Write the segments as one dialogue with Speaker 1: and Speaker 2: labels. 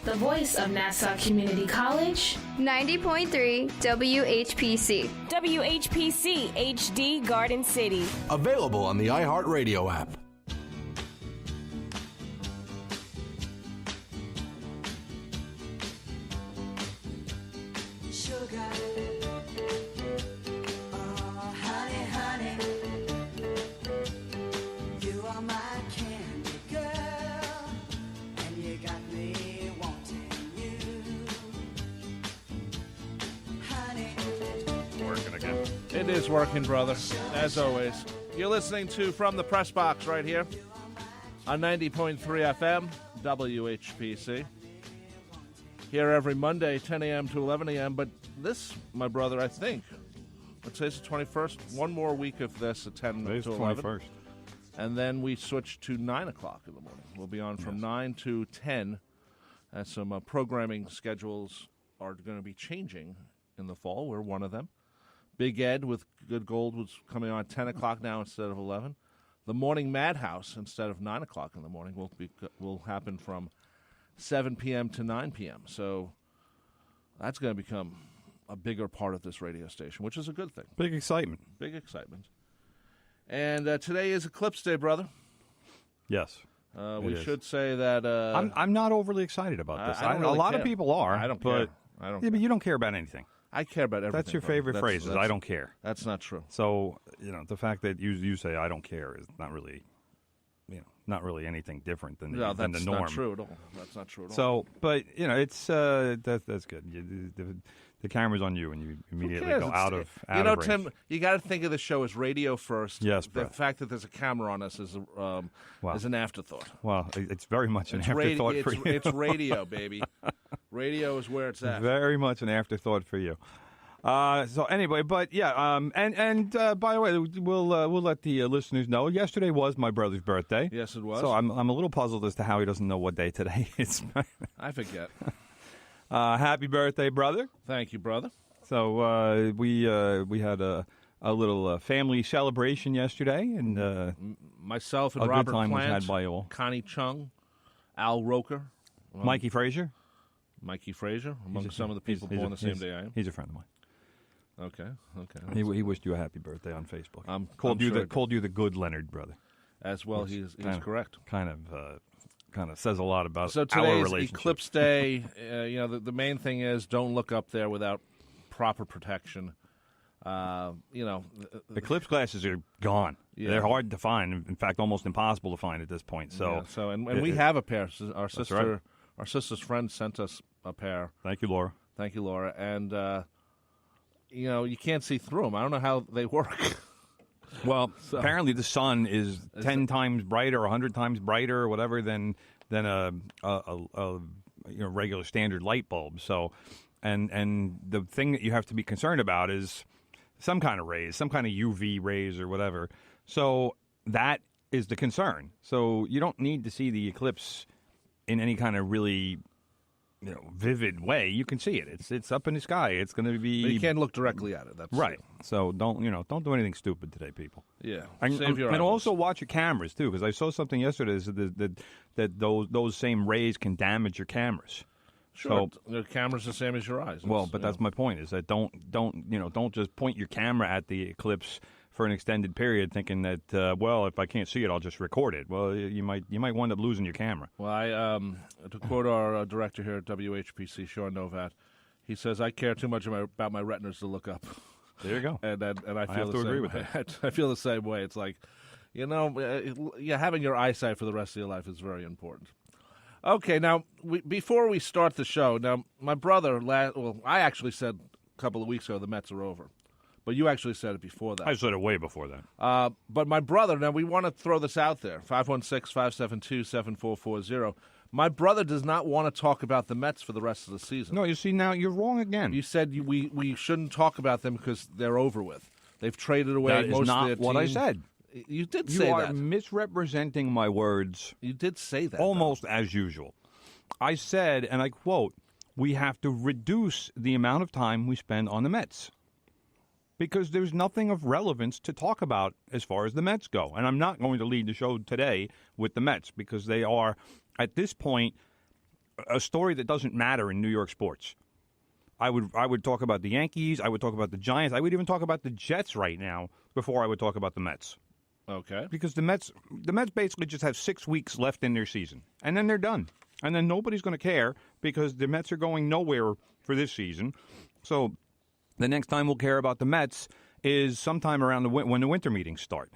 Speaker 1: the voice of Nassau Community College.
Speaker 2: 90.3 WHPC.
Speaker 3: WHPC HD Garden City.
Speaker 4: Available on the iHeartRadio app.
Speaker 5: It is working, brother, as always. You're listening to From the Press Box right here on 90.3 FM, WHPC. Here every Monday, 10 a.m. to 11 a.m. But this, my brother, I think, let's say it's the 21st. One more week of this at 10 to 11. 21st. And then we switch to 9 o'clock in the morning. We'll be on from 9 to 10. As some programming schedules are going to be changing in the fall. We're one of them. Big Ed with Good Gold was coming on 10 o'clock now instead of 11. The Morning Madhouse instead of 9 o'clock in the morning will happen from 7 p.m. to 9 p.m. So that's going to become a bigger part of this radio station, which is a good thing.
Speaker 6: Big excitement.
Speaker 5: Big excitement. And today is Eclipse Day, brother.
Speaker 6: Yes.
Speaker 5: We should say that...
Speaker 6: I'm not overly excited about this.
Speaker 5: I don't really
Speaker 6: a lot
Speaker 5: care.
Speaker 6: of people are.
Speaker 5: I don't care.
Speaker 6: But you don't care about anything.
Speaker 5: I care about everything.
Speaker 6: That's your favorite phrase, I don't care.
Speaker 5: That's not true.
Speaker 6: So, the fact that you say I don't care is not really, not really anything different than the norm.
Speaker 5: That's not true at all. That's not true at all.
Speaker 6: So, but, it's, that's good. The camera's on you, and you immediately go out of range.
Speaker 5: Tim, you got to think of the show as radio first.
Speaker 6: Yes,
Speaker 5: the fact that there's a camera on us is an afterthought.
Speaker 6: Well, it's very much an afterthought for you.
Speaker 5: It's radio, baby. Radio is where it's at.
Speaker 6: Very much an afterthought for you. So anyway, but yeah, and by the way, we'll let the listeners know. Yesterday was my brother's birthday.
Speaker 5: Yes, it was.
Speaker 6: So I'm a little puzzled as to how he doesn't know what day today is.
Speaker 5: I forget.
Speaker 6: Happy birthday, brother!
Speaker 5: Thank you, brother.
Speaker 6: So we had a little family celebration yesterday, and
Speaker 5: myself and
Speaker 6: a
Speaker 5: Robert
Speaker 6: good time
Speaker 5: Plant,
Speaker 6: was had by all.
Speaker 5: Connie Chung, Al Roker,
Speaker 6: Mikey Frazier,
Speaker 5: among some of the people born the same day I am.
Speaker 6: He's a friend of mine.
Speaker 5: Okay.
Speaker 6: He wished you a happy birthday on Facebook.
Speaker 5: Called
Speaker 6: you the good Leonard brother.
Speaker 5: As well, he's correct.
Speaker 6: Kind of says a lot about
Speaker 5: so
Speaker 6: our relationship.
Speaker 5: So today's Eclipse Day. The main thing is don't look up there without proper protection.
Speaker 6: Eclipse glasses are gone. Yeah. They're hard to find. In fact, almost impossible to find at this point. So,
Speaker 5: and we have a pair. Our sister's friend sent us a pair.
Speaker 6: Thank you, Laura.
Speaker 5: And you can't see through them. I don't know how they work.
Speaker 6: Well, apparently the sun is 10 times brighter, 100 times brighter, or whatever than a regular standard light bulb. So, and the thing that you have to be concerned about is some kind of rays, some kind of UV rays or whatever. So that is the concern. So you don't need to see the eclipse in any kind of really vivid way. You can see it. It's up in the sky. It's going to be.
Speaker 5: But you can't look directly at it. That's
Speaker 6: right. So don't do anything stupid today, people.
Speaker 5: Yeah.
Speaker 6: And also watch your cameras too, because I saw something yesterday that those same rays can damage your cameras.
Speaker 5: Sure. So, the camera's the same as your eyes.
Speaker 6: But that's my point. Is that don't just point your camera at the eclipse for an extended period, thinking that if I can't see it, I'll just record it. Well, you might wind up losing your camera.
Speaker 5: Well, to quote our director here at WHPC, Sean Novat, he says, "I care too much about my retinas to look up."
Speaker 6: There you go.
Speaker 5: and I feel
Speaker 6: I have to agree with that.
Speaker 5: I feel the same way. It's like, having your eyesight for the rest of your life is very important. Okay, now before we start the show, my brother, I actually said a couple of weeks ago the Mets are over. But you actually said it before that.
Speaker 6: I said it way before that.
Speaker 5: But my brother, now we want to throw this out there, 516-572-7440. My brother does not want to talk about the Mets for the rest of the season.
Speaker 6: No, you see, now you're wrong again.
Speaker 5: You said we shouldn't talk about them because they're over with. They've traded away
Speaker 6: that
Speaker 5: most
Speaker 6: is not
Speaker 5: of their team.
Speaker 6: what I said.
Speaker 5: You did say that.
Speaker 6: You are misrepresenting my words.
Speaker 5: You did say that.
Speaker 6: Almost as usual. I said, and I quote, we have to reduce the amount of time we spend on the Mets. Because there's nothing of relevance to talk about as far as the Mets go. And I'm not going to lead the show today with the Mets because they are, at this point, a story that doesn't matter in New York sports. I would talk about the Yankees. I would talk about the Giants. I would even talk about the Jets right now before I would talk about the Mets.
Speaker 5: Okay.
Speaker 6: Because the Mets basically just have 6 weeks left in their season, and then they're done. And then nobody's going to care because the Mets are going nowhere for this season. So the next time we'll care about the Mets is sometime around when the winter meetings start.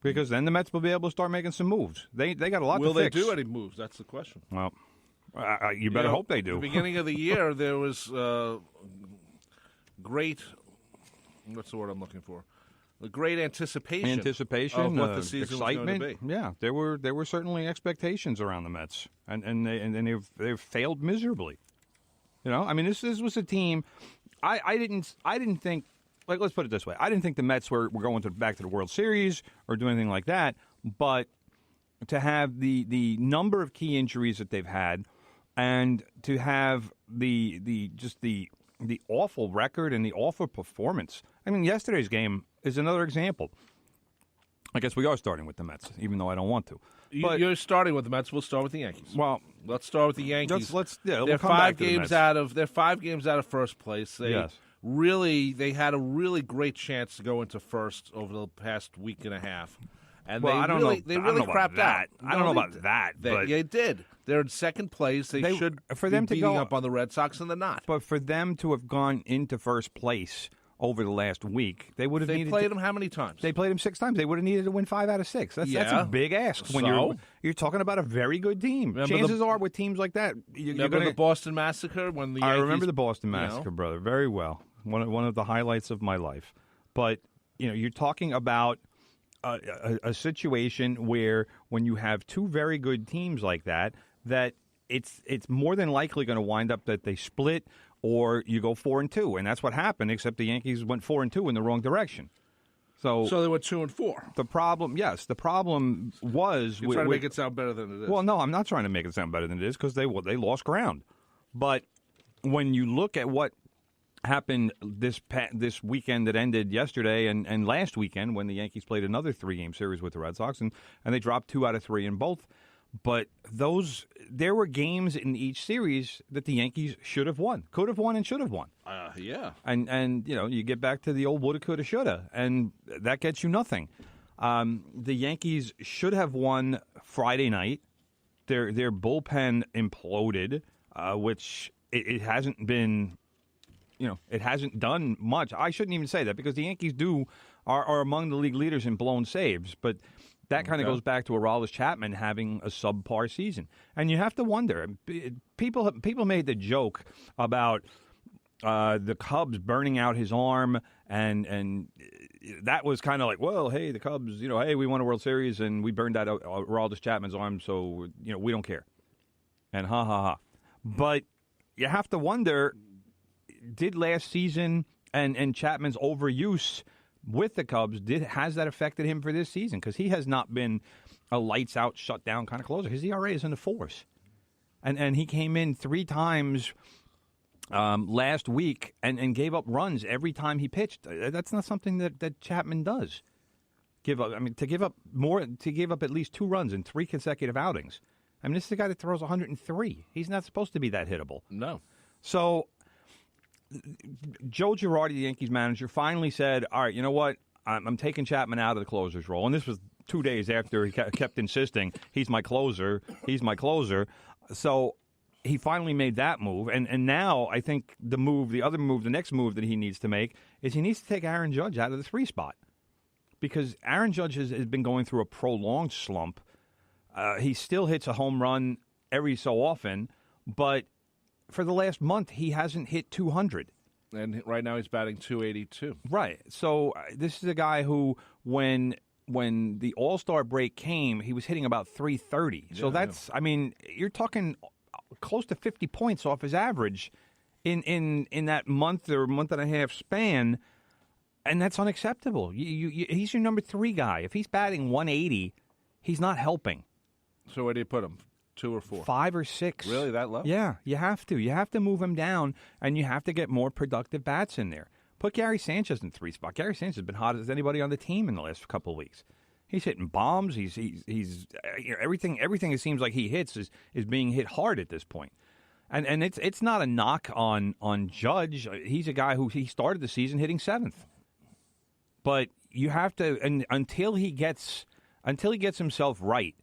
Speaker 6: Because then the Mets will be able to start making some moves. They got a lot to fix.
Speaker 5: Will they do any moves? That's the question.
Speaker 6: Well, you better hope they do.
Speaker 5: At the beginning of the year, there was great, what's the word I'm looking for? A great anticipation of what the season
Speaker 6: excitement.
Speaker 5: was going to be.
Speaker 6: Yeah, there were certainly expectations around the Mets, and they've failed miserably. You know, I mean, this was a team. I didn't think. Like, let's put it this way: I didn't think the Mets were going back to the World Series or do anything like that. But to have the number of key injuries that they've had, and to have the awful record and the awful performance. I mean, yesterday's game is another example. I guess we are starting with the Mets, even though I don't want to. But
Speaker 5: You're starting with the Mets. We'll start with the Yankees.
Speaker 6: Well,
Speaker 5: let's start with the Yankees.
Speaker 6: They're 5
Speaker 5: games out of. They're 5 games out of first place. They had a really great chance to go into first over the past week and a half. And
Speaker 6: Well, I don't know.
Speaker 5: They
Speaker 6: I don't
Speaker 5: really
Speaker 6: know about
Speaker 5: crapped
Speaker 6: that.
Speaker 5: out.
Speaker 6: I don't know about that, but-
Speaker 5: They did. They're in second place. They should
Speaker 6: for them
Speaker 5: be
Speaker 6: to
Speaker 5: beating
Speaker 6: go
Speaker 5: up on the Red Sox, and they're not.
Speaker 6: But for them to have gone into first place over the last week, they would have
Speaker 5: They
Speaker 6: needed
Speaker 5: played
Speaker 6: to,
Speaker 5: them how many times?
Speaker 6: They played them 6 times. They would have needed to win 5 out of 6. That's a big ask when you're talking about a very good team. Chances are with teams like that,
Speaker 5: remember the Boston Massacre when the Yankees,
Speaker 6: I remember the Boston Massacre, brother, very well. One of the highlights of my life. But you're talking about a situation where when you have 2 very good teams like that it's more than likely going to wind up that they split or you go 4-2, and that's what happened. Except the Yankees went 4-2 in the wrong direction. So
Speaker 5: they went 2-4.
Speaker 6: The problem was
Speaker 5: you're trying to make it sound better than it is.
Speaker 6: Well, no, I'm not trying to make it sound better than it is because they lost ground. But when you look at what happened this weekend that ended yesterday and last weekend when the Yankees played another 3-game series with the Red Sox and they dropped 2 out of 3 in both. But there were games in each series that the Yankees should have won, could have won, and should have won.
Speaker 5: Yeah.
Speaker 6: And you get back to the old woulda, coulda, shoulda, and that gets you nothing. The Yankees should have won Friday night. Their bullpen imploded, which it hasn't been. It hasn't done much. I shouldn't even say that because the Yankees are among the league leaders in blown saves, but that kind of goes back to Aroldis Chapman having a subpar season. And you have to wonder. People made the joke about the Cubs burning out his arm, and that was kind of like, well, hey, the Cubs, hey, we won a World Series and we burned out Aroldis Chapman's arm, so we don't care. And ha ha ha. But you have to wonder. Did last season and Chapman's overuse with the Cubs, has that affected him for this season? Because he has not been a lights-out, shut-down kind of closer. His ERA is in the 4s. And he came in 3 times last week and gave up runs every time he pitched. That's not something that Chapman does. To give up at least 2 runs in 3 consecutive outings. I mean, this is a guy that throws 103. He's not supposed to be that hittable.
Speaker 5: No.
Speaker 6: So Joe Girardi, the Yankees manager, finally said, all right, you know what? I'm taking Chapman out of the closer's role. And this was 2 days after he kept insisting, he's my closer. So he finally made that move. And now I think the next move that he needs to make is he needs to take Aaron Judge out of the 3 spot. Because Aaron Judge has been going through a prolonged slump. He still hits a home run every so often, but for the last month, he hasn't hit 200.
Speaker 5: And right now he's batting .282.
Speaker 6: Right. So this is a guy who, when the All-Star break came, he was hitting about .330. So that's, I mean, you're talking close to 50 points off his average in that month or month and a half span, and that's unacceptable. He's your number 3 guy. If he's batting .180, he's not helping.
Speaker 5: So where do you put him? 2 or 4?
Speaker 6: 5 or 6.
Speaker 5: Really, that low?
Speaker 6: Yeah, you have to. You have to move him down, and you have to get more productive bats in there. Put Gary Sanchez in 3 spot. Gary Sanchez has been hot as anybody on the team in the last couple of weeks. He's hitting bombs. He's everything. Everything it seems like he hits is being hit hard at this point. And it's not a knock on Judge. He's a guy who he started the season hitting 7th. But you have to, and until he gets himself right,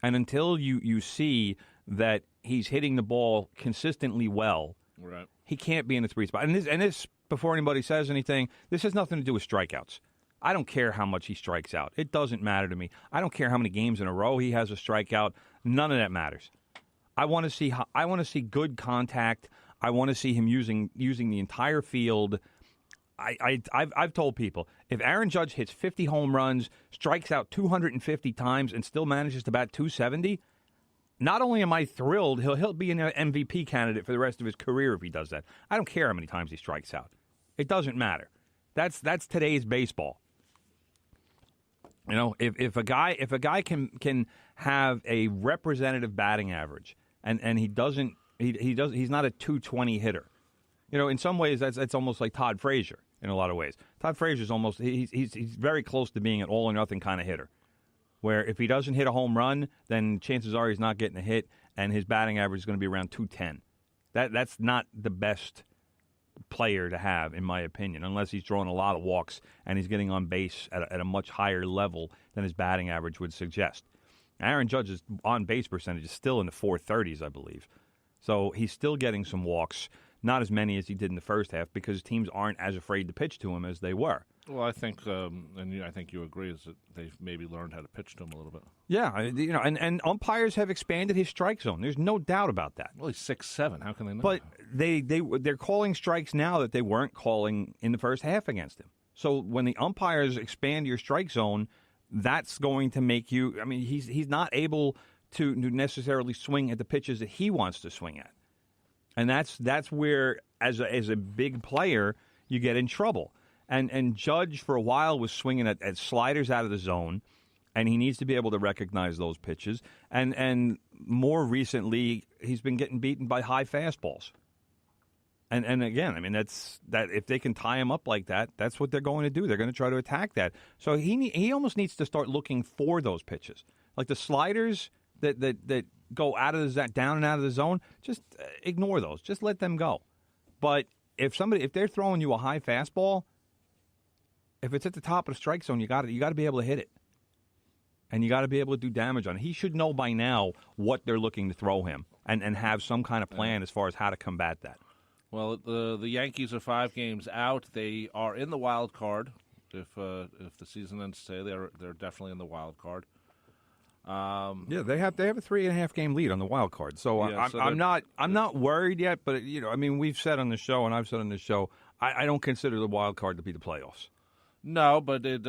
Speaker 6: and until you see that he's hitting the ball consistently well,
Speaker 5: right,
Speaker 6: he can't be in the 3 spot. And this before anybody says anything, this has nothing to do with strikeouts. I don't care how much he strikes out. It doesn't matter to me. I don't care how many games in a row he has a strikeout. None of that matters. I want to see good contact. I want to see him using the entire field. I've told people, if Aaron Judge hits 50 home runs, strikes out 250 times, and still manages to bat 270, not only am I thrilled, he'll be an MVP candidate for the rest of his career if he does that. I don't care how many times he strikes out. It doesn't matter. That's today's baseball. You know, if a guy can have a representative batting average and he's not a 220 hitter. You know, in some ways that's almost like Todd Frazier in a lot of ways. Todd Frazier's almost he's very close to being an all or nothing kind of hitter. Where if he doesn't hit a home run, then chances are he's not getting a hit, and his batting average is going to be around 210. That's not the best player to have, in my opinion, unless he's drawing a lot of walks and he's getting on base at a much higher level than his batting average would suggest. Aaron Judge's on-base percentage is still in the 430s, I believe. So he's still getting some walks, not as many as he did in the first half, because teams aren't as afraid to pitch to him as they were.
Speaker 5: Well, I think, I think you agree, is that they've maybe learned how to pitch to him a little bit.
Speaker 6: Yeah, you know, and umpires have expanded his strike zone. There's no doubt about that.
Speaker 5: Well, he's 6'7". How can they not?
Speaker 6: But they're calling strikes now that they weren't calling in the first half against him. So when the umpires expand your strike zone, that's going to make you. I mean, he's not able to necessarily swing at the pitches that he wants to swing at, and that's where, as a big player, you get in trouble. And Judge, for a while, was swinging at sliders out of the zone, and he needs to be able to recognize those pitches. And more recently, he's been getting beaten by high fastballs. And again, I mean, that if they can tie him up like that, that's what they're going to do. They're going to try to attack that. So he almost needs to start looking for those pitches, like the sliders that go down and out of the zone. Just ignore those. Just let them go. But if they're throwing you a high fastball, if it's at the top of the strike zone, you got to be able to hit it, and you got to be able to do damage on it. He should know by now what they're looking to throw him, and have some kind of plan as far as how to combat that.
Speaker 5: Well, the Yankees are 5 games out. They are in the wild card. If the season ends today, they're definitely in the wild card.
Speaker 6: Yeah, they have a 3.5 game lead on the wild card. So,
Speaker 5: yeah,
Speaker 6: I'm not worried yet. But you know, I mean, we've said on the show, and I've said on the show, I don't consider the wild card to be the playoffs.
Speaker 5: No, but it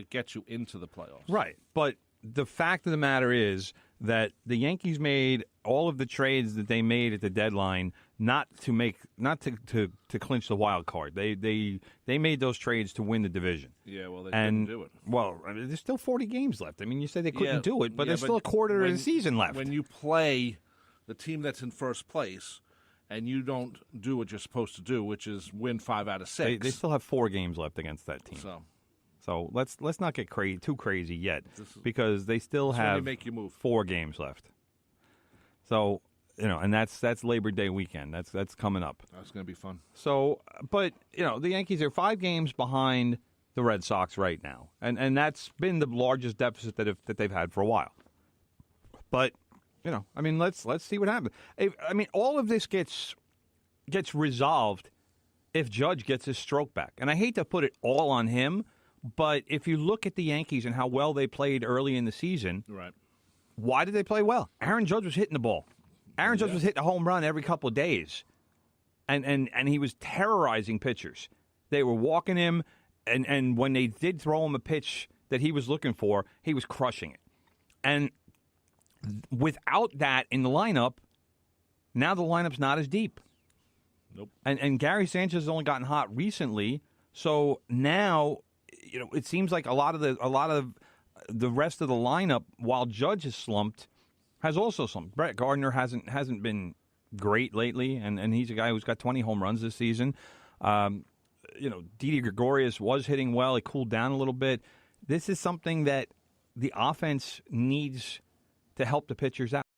Speaker 5: gets you into the playoffs.
Speaker 6: Right. But the fact of the matter is that the Yankees made all of the trades that they made at the deadline not to clinch the wild card. They made those trades to win the division.
Speaker 5: Yeah, well, they didn't do it.
Speaker 6: Well, I mean, there's still 40 games left. I mean, you said they couldn't do it, but there's still a quarter of the season left.
Speaker 5: When you play the team that's in first place, and you don't do what you're supposed to do, which is win 5 out of 6.
Speaker 6: They still have 4 games left against that team. So let's not get too crazy yet, because they still have
Speaker 5: make you move.
Speaker 6: 4 games left. So, you know, and that's Labor Day weekend. That's coming up.
Speaker 5: That's going to be fun.
Speaker 6: So, but you know, the Yankees are 5 games behind the Red Sox right now, and that's been the largest deficit that they've had for a while. But you know, I mean, let's see what happens. I mean, all of this gets resolved if Judge gets his stroke back. And I hate to put it all on him, but if you look at the Yankees and how well they played early in the season,
Speaker 5: right?
Speaker 6: Why did they play well? Aaron Judge was hitting the ball. Aaron Judge was hitting a home run every couple of days, and he was terrorizing pitchers. They were walking him, and when they did throw him a pitch that he was looking for, he was crushing it. And without that in the lineup, now the lineup's not as deep.
Speaker 5: Nope.
Speaker 6: And Gary Sanchez has only gotten hot recently, so now, you know, it seems like a lot of the rest of the lineup, while Judge has slumped, has also slumped. Brett Gardner hasn't been great lately, and he's a guy who's got 20 home runs this season. You know, Didi Gregorius was hitting well. He cooled down a little bit. This is something that the offense needs to help the pitchers out.